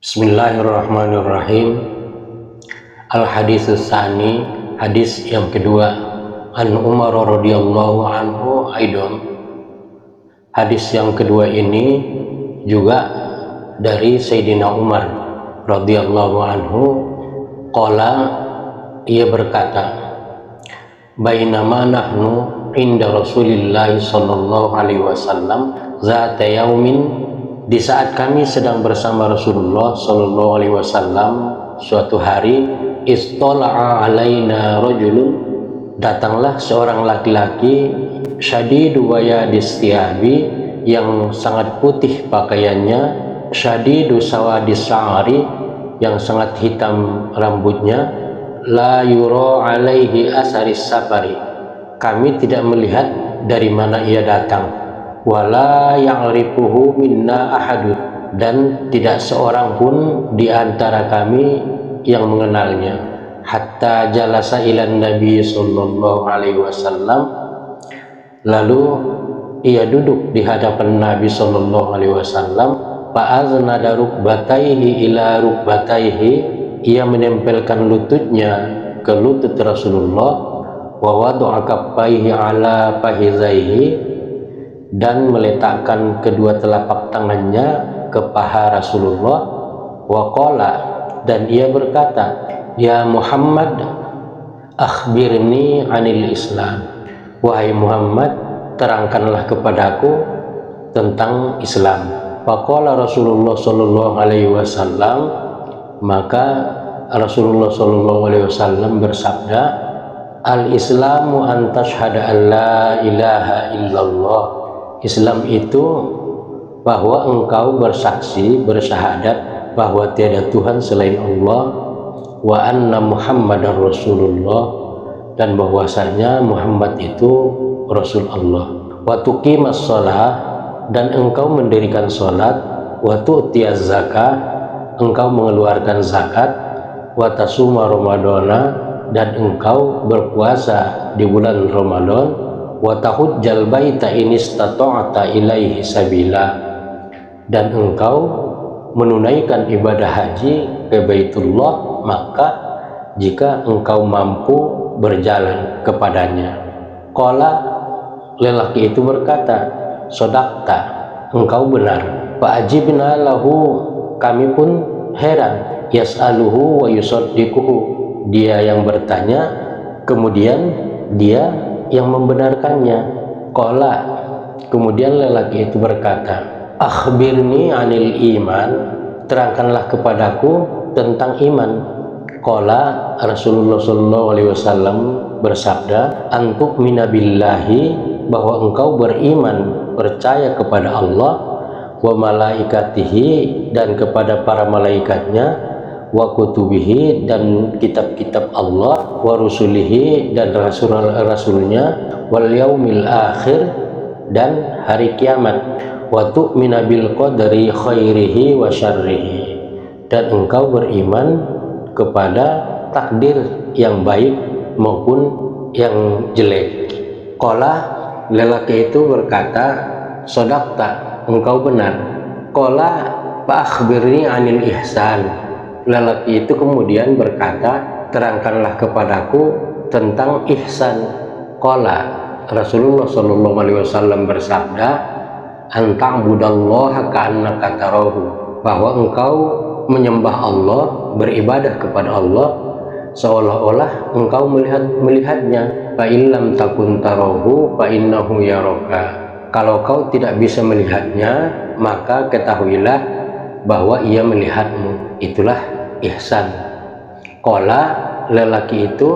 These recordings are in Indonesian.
Bismillahirrahmanirrahim. Al-haditsus tsani, hadis yang kedua. An Umar radhiyallahu anhu aidon. Hadis yang kedua ini juga dari Sayyidina Umar radhiyallahu anhu. Qala, ia berkata, bainama nahnu inda Rasulillah sallallahu alaihi wasallam zata yaumin, di saat kami sedang bersama Rasulullah sallallahu alaihi wasallam suatu hari, istola'a alaina rajulun, datanglah seorang laki-laki, syadidu wayadis thiyabi, yang sangat putih pakaiannya, syadidu sawadis sa'ari, yang sangat hitam rambutnya, la yura alaihi asaris safari, kami tidak melihat dari mana ia datang, wala ya'rifuhu minna ahadun, dan tidak seorang pun di antara kami yang mengenalnya. Hatta jalasa ilan Nabi sallallahu alaihi wasallam, lalu ia duduk di hadapan Nabi sallallahu alaihi wasallam. Fa'aznada rukbataihi ila rukbataihi, ia menempelkan lututnya ke lutut Rasulullah. Wa wada'a kaffaihi ala fahizaihi, dan meletakkan kedua telapak tangannya ke paha Rasulullah. Wa qala, dan ia berkata, ya Muhammad, akhbirni anil Islam, wahai Muhammad, terangkanlah kepadaku tentang Islam. Faqala Rasulullah sallallahu alaihi wasallam, maka Rasulullah sallallahu alaihi wasallam bersabda, al-Islamu an tashhada an la ilaha illallah, Islam itu bahwa engkau bersaksi, bersyahadat bahwa tiada Tuhan selain Allah, wa anna Muhammadar Rasulullah, dan bahwasanya Muhammad itu Rasul Allah, wa tuqimas shalah, dan engkau mendirikan salat, wa tu'tiyaz zakah, engkau mengeluarkan zakat, wa tasuma ramadana, dan engkau berpuasa di bulan Ramadan, wa tahujjal baita in istata'ta ilaihi sabila, dan engkau menunaikan ibadah haji ke Baitullah, maka jika engkau mampu berjalan kepadanya. Qala, lelaki itu berkata, sodakta, engkau benar. Fa'ajibna lahu, kami pun heran. Yas'aluhu wa yusaddiquhu, dia yang bertanya, kemudian dia yang membenarkannya. Qala, kemudian lelaki itu berkata, akhbirni anil iman, terangkanlah kepadaku tentang iman. Qala, Rasulullah sallallahu alaihi wasallam bersabda, antu'mina billahi, bahwa engkau beriman, percaya kepada Allah, wa malaikatihi, dan kepada para malaikatnya, wa kutubihi, dan kitab-kitab Allah, wa rusulihi, dan rasul-rasulnya, wal yaumil akhir, dan hari kiamat, wa tu'mina bil qadari khairihi wa syarrihi, dan engkau beriman kepada takdir yang baik maupun yang jelek. Qala, lelaki itu berkata, sodakta, engkau benar. Qala fa akhbirni anil ihsan, lelaki itu kemudian berkata, terangkanlah kepadaku tentang ihsan. Qala, Rasulullah sallallahu alaihi wasallam bersabda, anta'budallaha ka'annaka tarahu, bahwa engkau menyembah Allah, beribadah kepada Allah seolah-olah engkau melihatnya. Fa illam takun tarahu fa innahu yaraka, kalau kau tidak bisa melihatnya, maka ketahuilah bahwa ia melihatmu. Itulah ihsan. Qala, lelaki itu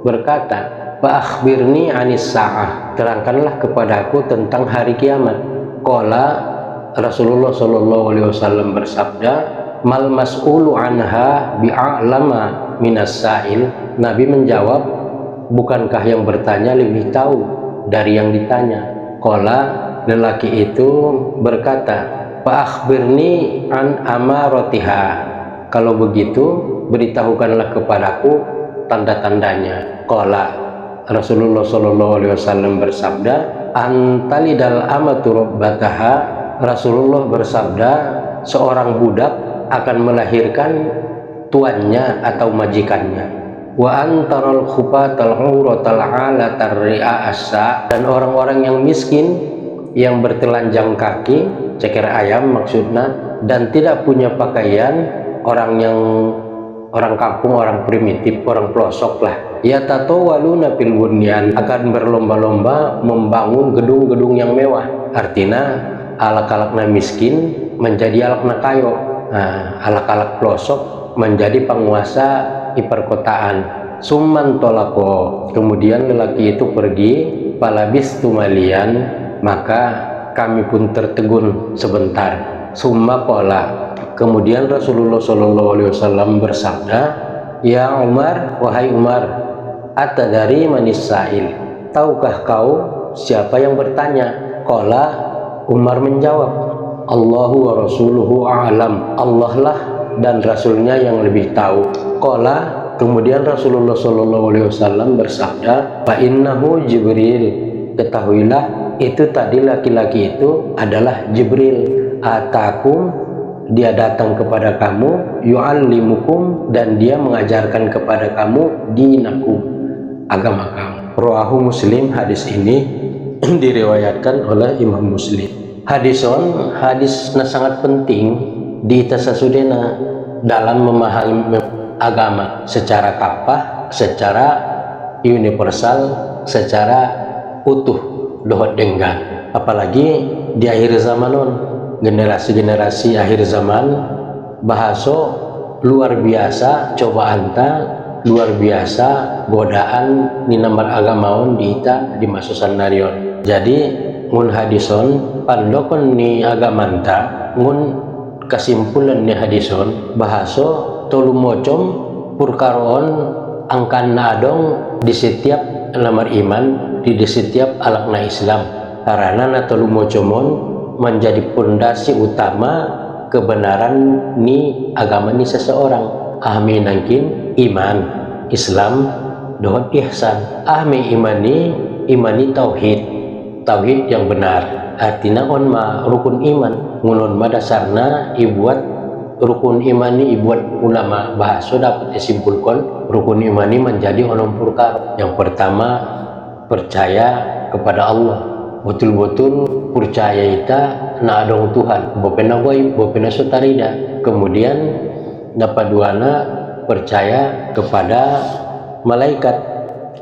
berkata, fa akhbirni anis sa'ah, terangkanlah kepadaku tentang hari kiamat. Qala, Rasulullah sallallahu alaihi wasallam bersabda, mal mas'ulu anha bi'a'lama minas sa'il, Nabi menjawab, bukankah yang bertanya lebih tahu dari yang ditanya? Qala, lelaki itu berkata, fa akhbirni an amaratiha, kalau begitu beritahukanlah kepadaku tanda-tandanya. Qala, Rasulullah sallallahu alaihi wasallam bersabda, antalidal amatu rabbataha, Rasulullah bersabda, seorang budak akan melahirkan tuannya atau majikannya. Wa antaral khufatal uratal alatar ri'asa, dan orang-orang yang miskin yang bertelanjang kaki, ceker ayam maksudnya, dan tidak punya pakaian, orang kampung, orang primitif, orang pelosok lah. Ya tatawaluna fil bunyan, akan berlomba-lomba membangun gedung-gedung yang mewah. Artinya alak-alakna miskin menjadi alakna kayo, alak-alak pelosok menjadi penguasa di perkotaan. Summan tolako, kemudian lelaki itu pergi, palabis tumalian, maka kami pun tertegun sebentar. Summa qala, kemudian Rasulullah SAW bersabda, ya Umar, wahai Umar, atadari manis sa'il, tahukah kau siapa yang bertanya? Qala, Umar menjawab, Allahu wa rasuluhu a'lam, Allah lah dan Rasulnya yang lebih tahu. Qala, kemudian Rasulullah SAW bersabda, fa innahu Jibril, ketahuilah itu tadi laki-laki itu adalah Jibril. Atakum, dia datang kepada kamu, yu'allimukum, dan dia mengajarkan kepada kamu dinakum, agama kamu. Rawahu Muslim, hadis ini diriwayatkan oleh Imam Muslim. Hadison, hadisnya sangat penting di tasasudena dalam memahami agama secara kapah, secara universal, secara utuh, dohot denggan. Apalagi di akhir zamanon, generasi-generasi akhir zaman, bahasa luar biasa, cobaan luar biasa, godaan ni nomor agamaon di ita di masusan narion. Jadi ngun hadison pandokon ni agamanta, ngun kesimpulan ni hadison bahasa tolu mocom purkaroon angkan nadong di setiap lamar iman, di setiap alakna Islam, karena na tolu mocomon menjadi pondasi utama kebenaran ni agama ni seseorang. Ahmi nangkin iman, Islam, dohot ihsan. Ahmi imani tauhid yang benar. Artinya onma rukun iman, ngulon ma dasarna ibuat rukun imani ibuat ulama bahasa dapat disimpulkan rukun imani menjadi onom purkar. Yang pertama, percaya kepada Allah, betul-betul percaya ita na adong Tuhan, bopena goib, bopena sutarida. Kemudian dapat duana percaya kepada malaikat,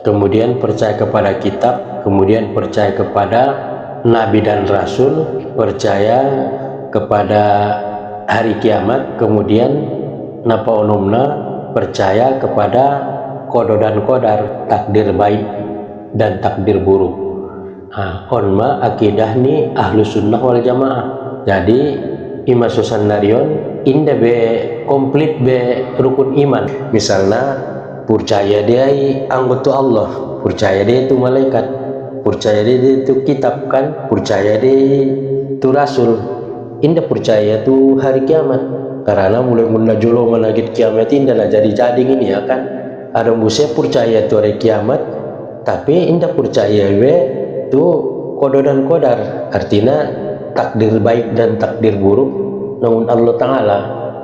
kemudian percaya kepada kitab, kemudian percaya kepada nabi dan rasul, percaya kepada hari kiamat, kemudian napa onumna percaya kepada kodo dan kodar, takdir baik dan takdir buruk. Onma akidah ni ahlu sunnah wal jamaah. Jadi ima susan narion inda be komplit be rukun iman. Misalnya percaya dia anggota Allah, percaya dia itu malaikat, percaya dia itu kitab kan, percaya dia itu rasul. Inda percaya itu hari kiamat, karena mulai jolo menagit kiamat inda lah jadi ini ya kan. Ada musia percaya itu hari kiamat, tapi inda percaya itu kodo dan kodar, artinya takdir baik dan takdir buruk namun Allah Ta'ala.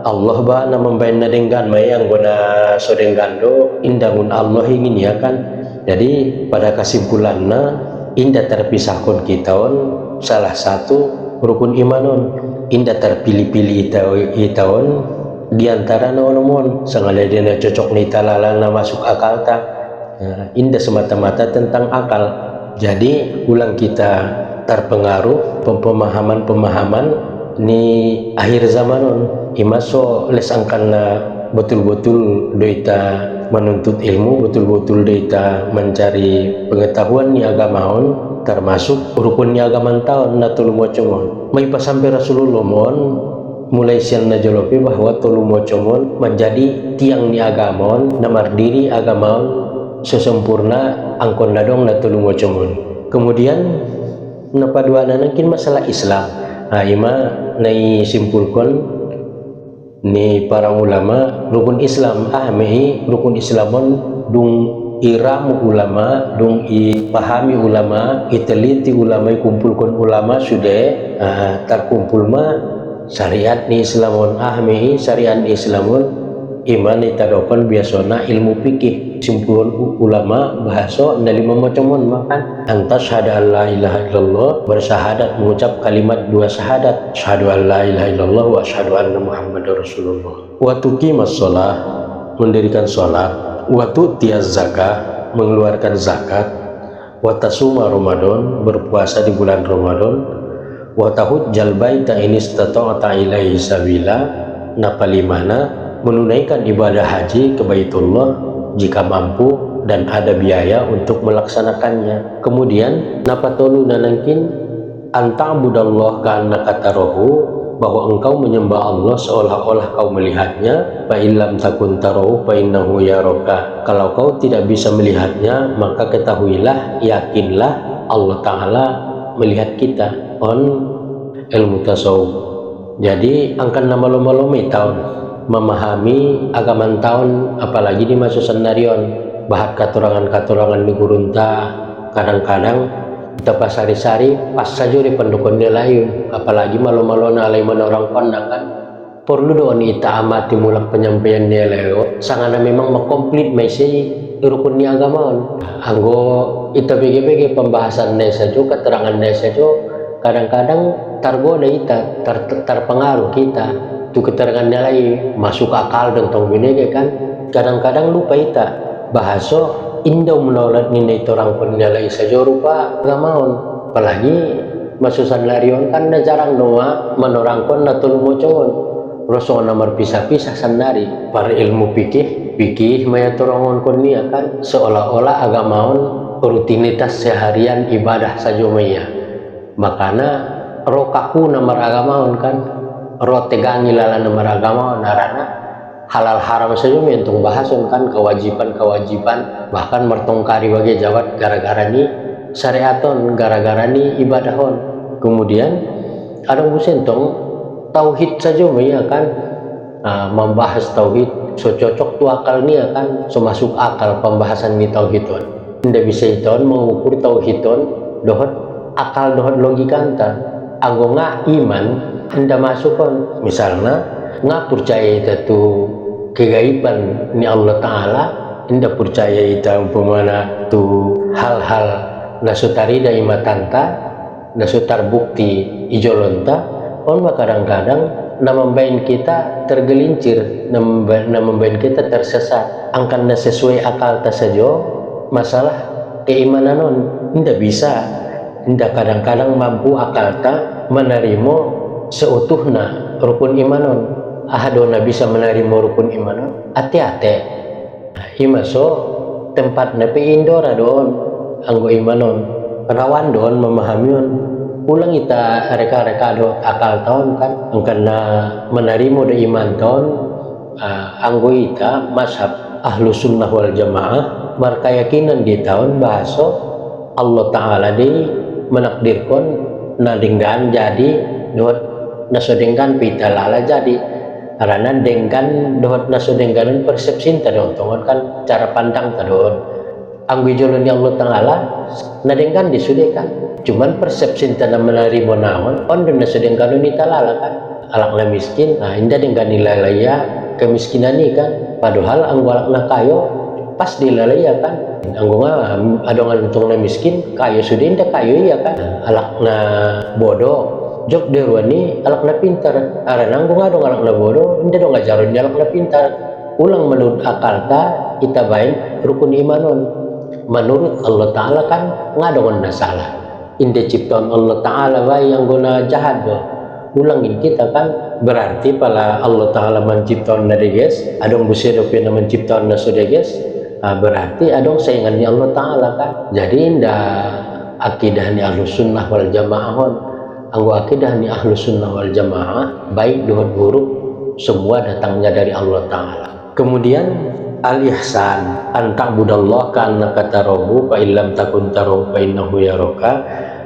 Allah ba na membayna denggan mayang guna so denggando indangun Allah ingin ya kan. Jadi pada kesimpulannya inda terpisahkan kita salah satu rukun imanon, inda terpilih-pilih itaon diantara naonomon sangala dina cocok ni talala na masuk akal ta. Inda semata-mata tentang akal. Jadi ulang kita terpengaruh pemahaman-pemahaman ni akhir zamanon imaso lesangkan betul-betul doita menuntut ilmu, betul-betul doita mencari pengetahuan ni agamaon, termasuk rukun ni agaman taon na tulu mocomon. May pasampai Rasulullah mon mulai siang na jolopi bahwa tulu mocomon menjadi tiang ni agamon na mardiri agamaon sesempurna angkon ladong na tulu mocomon. Kemudian napaduana nangkin masalah Islam. Ima nai simpulkan ni para ulama rukun Islam mehi rukun Islamon dung iramu ulama, dung pahami ulama, iteliti ulama, kumpulkan ulama sudah terkumpul ma syariat ni Islamun ahmihi syariat ni Islamun iman itadokon biasona ilmu fikih. Simpulan ulama bahasa ada 5 macam makan antas syahada la ilaha illallah, bersyahadat mengucap kalimat 2 syahadat, syahadu an la ilaha illallah wa syahadu anna muhammadar rasulullah, wa tuqimas shalah mendirikan salat, wa tu'tiyaz zakah mengeluarkan zakat, wa tasuma ramadan berpuasa di bulan Ramadan, wa tahujjal baita in istata'ta ilaihi sabila napalimana menunaikan ibadah haji ke Baitullah jika mampu dan ada biaya untuk melaksanakannya. Kemudian napatolu nanangkin anta'budallah ka'annaka tarahu, bahwa engkau menyembah Allah seolah-olah kau melihatnya. Fa illam takun tarahu fa innahu yaraka, kalau kau tidak bisa melihatnya maka ketahuilah, yakinlah Allah Ta'ala melihat kita. On ilmu tasawuf. Jadi angkan nama lomba-lomba tahun memahami agama tahun, apalagi di masa senarion bahat katurangan-katurangan di gurunta, kadang-kadang kita pasari-sari pas saja di pendukun lain, apalagi malu-malu nalai orang pandang kan perlu doon ita amati mulak penyampaian nilai sangana memang makomplit mesi rukun ni agama anggo ita bege-bege pembahasan nesa jo, keterangan nesa jo, kadang-kadang targoda ita terpengaruh kita itu keterangannya lagi masuk akal dan tong binege kan, kadang-kadang lupa ita bahasa indah menolak nilai orang penilai saja rupa gamaon, apalagi masusan larion kan na jarang doa menorangkon na tulmocongon rasul nomor pisah-pisah sandari para ilmu fikih maya torangon konia kan seolah-olah agamaon rutinitas seharian ibadah saja maya, makana rokaku nomor agamaon kan rotegangi lala nomor agama narana halal haram saja mentung bahasan kan kewajiban bahkan mertongkari bagi jawab gara-gara ni syariaton, gara-gara ni ibadahon. Kemudian ada musentong tauhid saja ya kan, membahas tauhid so cocok tu akal ni kan, so masuk akal pembahasan ni tauhidon. Ndak bisa iton mengukur tauhidon dohot akal dohot logika anta anggo iman anda masukkan misalnya nggak percaya itu kegaiban ni Allah Ta'ala, anda percaya itu umpamana tu hal-hal nasutari dari matanta nasutar bukti ijolonta on kadang-kadang namambain kita tergelincir, namambain kita tersesat angkan na sesuai akal ta saja masalah keimanan on anda bisa, anda kadang-kadang mampu akal ta menerima seutuhna rukun imanon, ahadona bisa menerima rukun imanon hati-hati imaso tempat nepi indora doon anggo imanon rawan doon memahamion ulang ita reka-reka do akal tahun kan angkan na menerima do iman tahun anggo ita mazhab ahlu sunnah wal jamaah berkeyakinan di tahun bahasa Allah Ta'ala di menakdirkan nadinggan jadi doot nasodenggan pita lala jadi karena dengan dohot nasodengganan persepsi tadon kan cara pandang tadon angwi joloni Allah Ta'ala nadenggan disudekan cuman persepsi tada menerima naon on dan nasodengganan ita lala kan alakna miskin indah dengan nilalaya kemiskinan ni kan padahal anggo alakna kayo pas dilalaya kan anggo adongan untungna miskin kayo sudah indah kayo iya kan alakna bodoh jok derwani alakna pintar aranang bunga dong alakna bodoh indah dong ngajarin dia alakna pintar ulang menurut akal ta kita baik rukun imanon menurut Allah Ta'ala kan ngadongan na salah indah ciptaan Allah Ta'ala baik yang guna jahat do ulangin kita kan berarti pala Allah Ta'ala menciptaan na deges adong busir opina menciptaan na sudeges berarti adong saingannya Allah Ta'ala kan jadi indah akidahnya Ahlus Sunnah wal Jamaah anggo akidah ni Ahlus Sunnah wal Jamaah baik dohot buruk semua datangnya dari Allah Ta'ala. Kemudian al-ihsan anta'budallah ka'annaka tarahu fa illam takun tarahu fa innahu yaraka,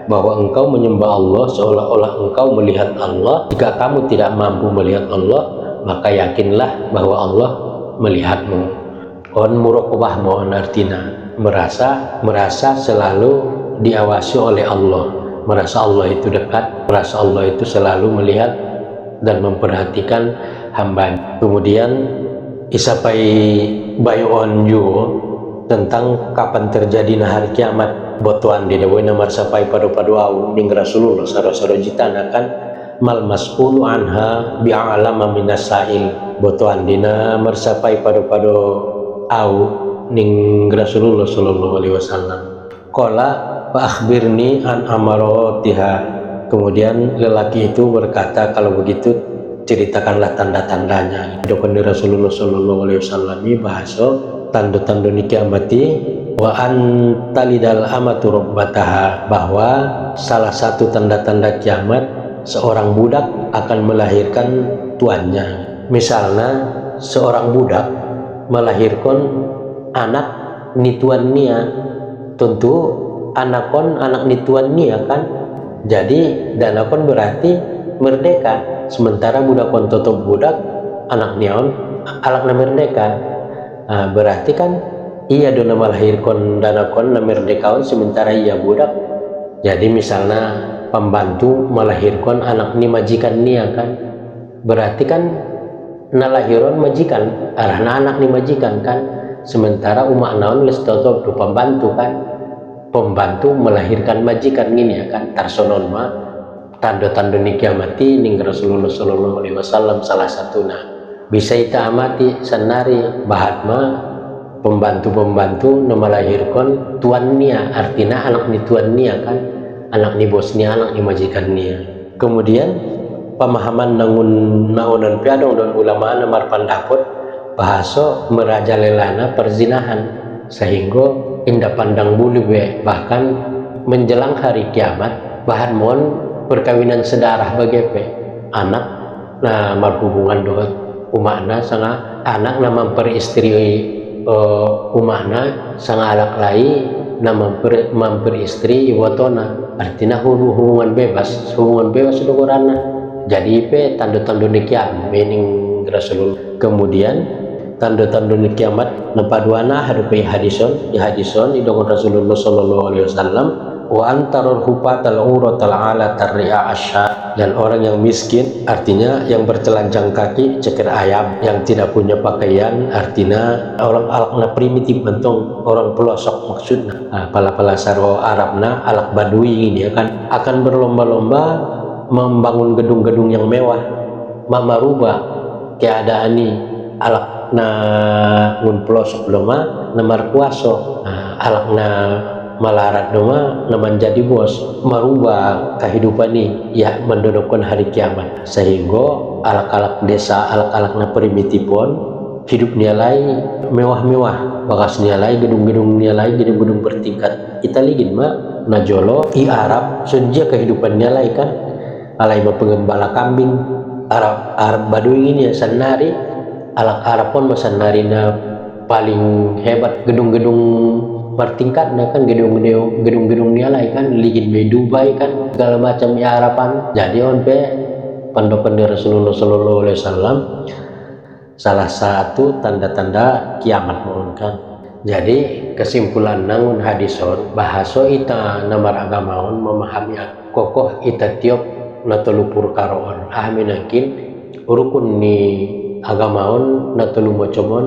bahwa engkau menyembah Allah seolah-olah engkau melihat Allah. Jika kamu tidak mampu melihat Allah maka yakinlah bahwa Allah melihatmu. On muraqabah mohon artina merasa selalu diawasi oleh Allah, merasa Allah itu dekat, merasa Allah itu selalu melihat dan memperhatikan hamba. Kemudian isapai bayon juga tentang kapan terjadi hari kiamat. Botuan di dawai nomor sapai padu-padu au ning Rasulullah saro-saro jitana kan mal mas'ulu anha bi'alama minasail. Botuan dina mersapai padu-padu au ning Rasulullah sallallahu alaihi wasallam. Qala fa akhbirni an amaratiha. Kemudian lelaki itu berkata, kalau begitu ceritakanlah tanda-tandanya. Dokon Rasulullah sallallahu alaihi wasallam bahasa tanda-tanda kiamati wa antalidal amatu rabbataha, bahwa salah satu tanda-tanda kiamat seorang budak akan melahirkan tuannya. Misalnya seorang budak melahirkan anak nituan nia, tentu anak nituan nia kan, jadi danakon berarti merdeka, sementara budakon tutup budak anak niaon alakna merdeka. Nah, berarti kan iya dona melahirkan danakon na merdekaon sementara ia budak. Jadi misalnya pembantu melahirkan anak ni majikan nia kan, berarti kan nalahiron majikan arahna anak ni majikan kan, sementara umak naon geus tutup tu pembantu kan, pembantu melahirkan majikan gini ya kan. Tarsonon mah tanda-tanda kiamati ning Rasulullah sallallahu alaihi wasallam salah satuna bisa ita amati sanari bahat mah pembantu-pembantu nu melahirkan tuan nia, artinya anak ni tuan nia kan, anak ni bos nia, anak ni majikan nia. Kemudian pemahaman naonan piadong dan ulama namar pandapot bahasa merajalelana perzinahan, sehingga indah pandang bulu be, bahkan menjelang hari kiamat bahan mohon perkawinan sedarah bagepe anak nah berhubungan dengan umakna sangat anak na memperistri umakna sangat alak lai na memperistri iwatona, artinya hubungan bebas sudah korana. Jadi pe tanda-tanda kiamat mening Rasulullah. Kemudian tanda-tanda kiamat napaduana hadupi hadison idong Rasulullah sallallahu alaihi wasallam wa antarul hufatal uratal alatar ri'a asya, dan orang yang miskin artinya yang bertelanjang kaki ceker ayam, yang tidak punya pakaian artinya orang alakna primitif bentung orang pelosok maksudnya. Pala-pala saro Arabna alak badui ini kan akan berlomba-lomba membangun gedung-gedung yang mewah, mamarubah keadaan ini alak na ngun pelosok loma namar kuaso, alak na malarat doma naman jadi bos, merubah kehidupan ini ya mendodokkan hari kiamat, sehingga alak-alak desa alak-alak na primitifon hidup nialai mewah-mewah, bakas nialai gedung-gedung nialai gedung-gedung bertingkat. Kita ligin mah najolo i Arab sejak kehidupan nialai kan alai mah pengembala kambing Arab Baduy ini ya sanari alak Arab pun masanari na paling hebat gedung-gedung bertingkat nah kan gedung-gedung nialai kan ligin be Dubai kan segala macam ya harapan. Jadi on pe pandokan Rasulullah sallallahu alaihi wasallam salah satu tanda-tanda kiamat mohon kan. Jadi kesimpulan nangun hadison bahasa ita namar agamaon memahami kokoh ita tiop natolupur karoon aminakin rukun ni agamaon natolu mocomon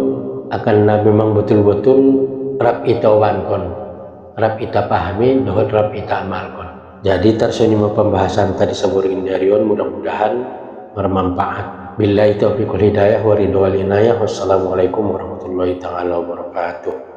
akan memang betul-betul rap ita wankon, rap ita pahami, dohon rap ita amalkon. Jadi tersenima pembahasan tadi saburin darion mudah-mudahan bermanfaat. Billahi taufiqul hidayah wa ridwal inayah. Wassalamualaikum warahmatullahi taala wabarakatuh.